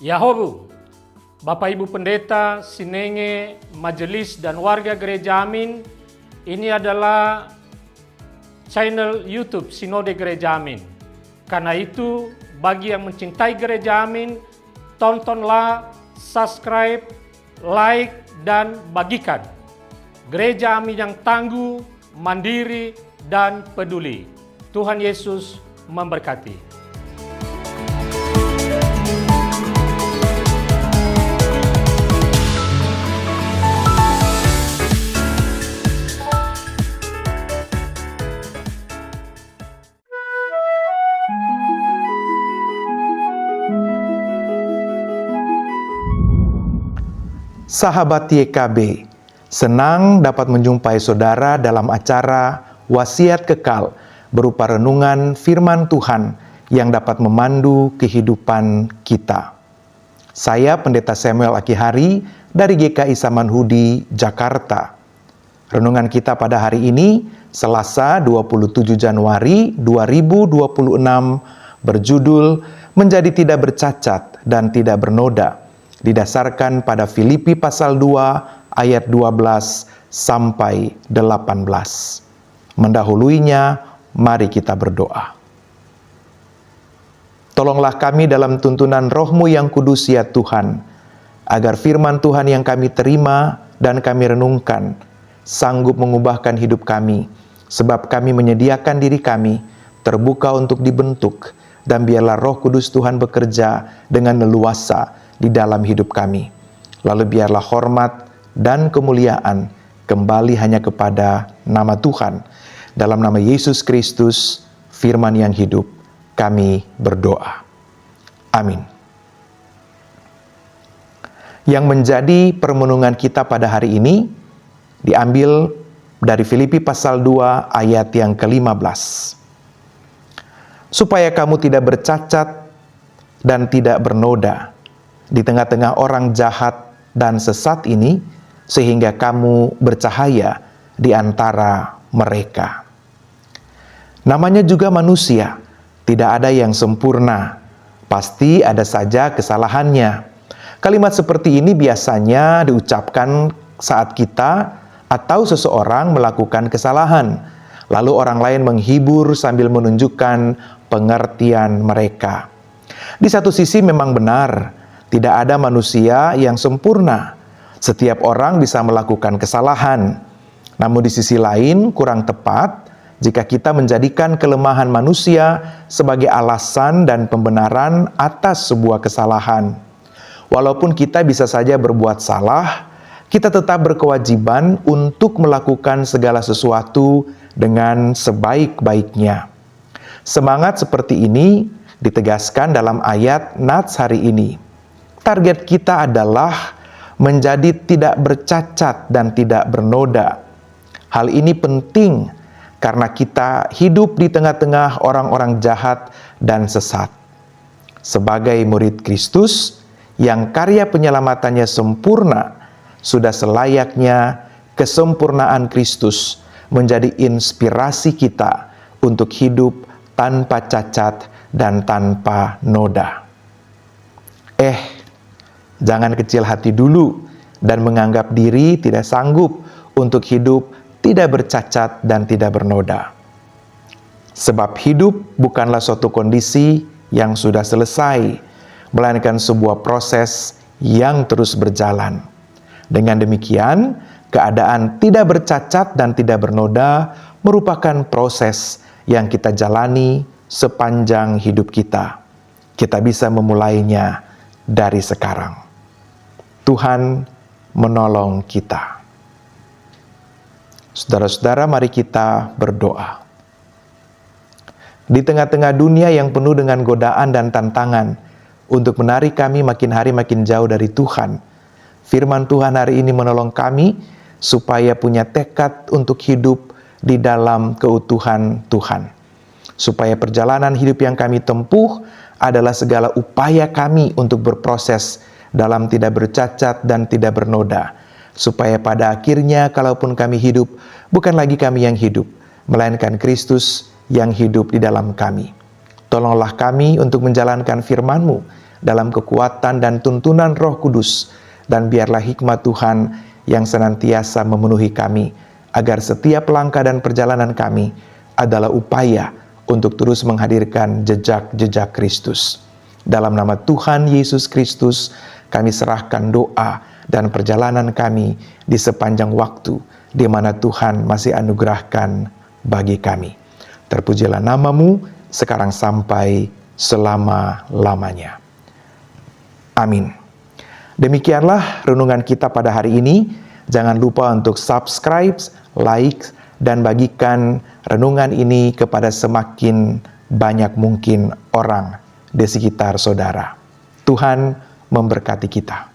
Yahobu, Bapak Ibu Pendeta, Sinenge, Majelis dan warga Gereja Amin, ini adalah channel YouTube Sinode Gereja Amin. Karena itu, bagi yang mencintai Gereja Amin, tontonlah, subscribe, like, dan bagikan. Gereja Amin yang tangguh, mandiri, dan peduli. Tuhan Yesus memberkati. Sahabat YKB, senang dapat menjumpai saudara dalam acara Wasiat Kekal berupa renungan firman Tuhan yang dapat memandu kehidupan kita. Saya Pendeta Samuel Akihari dari GKI Samanhudi, Jakarta. Renungan kita pada hari ini, Selasa 27 Januari 2026, berjudul Menjadi Tidak Bercacat dan Tidak Bernoda, didasarkan pada Filipi pasal 2 ayat 12 sampai 18. Mendahuluinya, mari kita berdoa. Tolonglah kami dalam tuntunan Roh-Mu yang kudus ya Tuhan, agar firman Tuhan yang kami terima dan kami renungkan sanggup mengubahkan hidup kami, sebab kami menyediakan diri kami terbuka untuk dibentuk, dan biarlah Roh Kudus Tuhan bekerja dengan leluasa di dalam hidup kami. Lalu biarlah hormat dan kemuliaan kembali hanya kepada nama Tuhan. Dalam nama Yesus Kristus, firman yang hidup, kami berdoa. Amin. Yang menjadi permenungan kita pada hari ini diambil dari Filipi pasal 2 ayat yang ke-15. Supaya kamu tidak bercacat dan tidak bernoda di tengah-tengah orang jahat dan sesat ini, sehingga kamu bercahaya di antara mereka. Namanya juga manusia, tidak ada yang sempurna, pasti ada saja kesalahannya. Kalimat seperti ini biasanya diucapkan saat kita atau seseorang melakukan kesalahan, lalu orang lain menghibur sambil menunjukkan pengertian mereka. Di satu sisi memang benar, tidak ada manusia yang sempurna. Setiap orang bisa melakukan kesalahan. Namun di sisi lain kurang tepat jika kita menjadikan kelemahan manusia sebagai alasan dan pembenaran atas sebuah kesalahan. Walaupun kita bisa saja berbuat salah, kita tetap berkewajiban untuk melakukan segala sesuatu dengan sebaik-baiknya. Semangat seperti ini ditegaskan dalam ayat Nats hari ini. Target kita adalah menjadi tidak bercacat dan tidak bernoda. Hal ini penting karena kita hidup di tengah-tengah orang-orang jahat dan sesat. Sebagai murid Kristus yang karya penyelamatannya sempurna, sudah selayaknya kesempurnaan Kristus menjadi inspirasi kita untuk hidup tanpa cacat dan tanpa noda. Jangan kecil hati dulu dan menganggap diri tidak sanggup untuk hidup tidak bercacat dan tidak bernoda. Sebab hidup bukanlah suatu kondisi yang sudah selesai, melainkan sebuah proses yang terus berjalan. Dengan demikian, keadaan tidak bercacat dan tidak bernoda merupakan proses yang kita jalani sepanjang hidup kita. Kita bisa memulainya dari sekarang. Tuhan menolong kita. Saudara-saudara, mari kita berdoa. Di tengah-tengah dunia yang penuh dengan godaan dan tantangan untuk menarik kami makin hari makin jauh dari Tuhan, firman Tuhan hari ini menolong kami supaya punya tekad untuk hidup di dalam keutuhan Tuhan. Supaya perjalanan hidup yang kami tempuh adalah segala upaya kami untuk berproses dalam tidak bercacat dan tidak bernoda, supaya pada akhirnya kalaupun kami hidup, bukan lagi kami yang hidup, melainkan Kristus yang hidup di dalam kami. Tolonglah kami untuk menjalankan firman-Mu dalam kekuatan dan tuntunan Roh Kudus, dan biarlah hikmat Tuhan yang senantiasa memenuhi kami, agar setiap langkah dan perjalanan kami adalah upaya untuk terus menghadirkan jejak-jejak Kristus. Dalam nama Tuhan Yesus Kristus, kami serahkan doa dan perjalanan kami di sepanjang waktu di mana Tuhan masih anugerahkan bagi kami. Terpujilah namamu sekarang sampai selama-lamanya. Amin. Demikianlah renungan kita pada hari ini. Jangan lupa untuk subscribe, like, dan bagikan renungan ini kepada semakin banyak mungkin orang di sekitar saudara. Tuhan memberkati kita.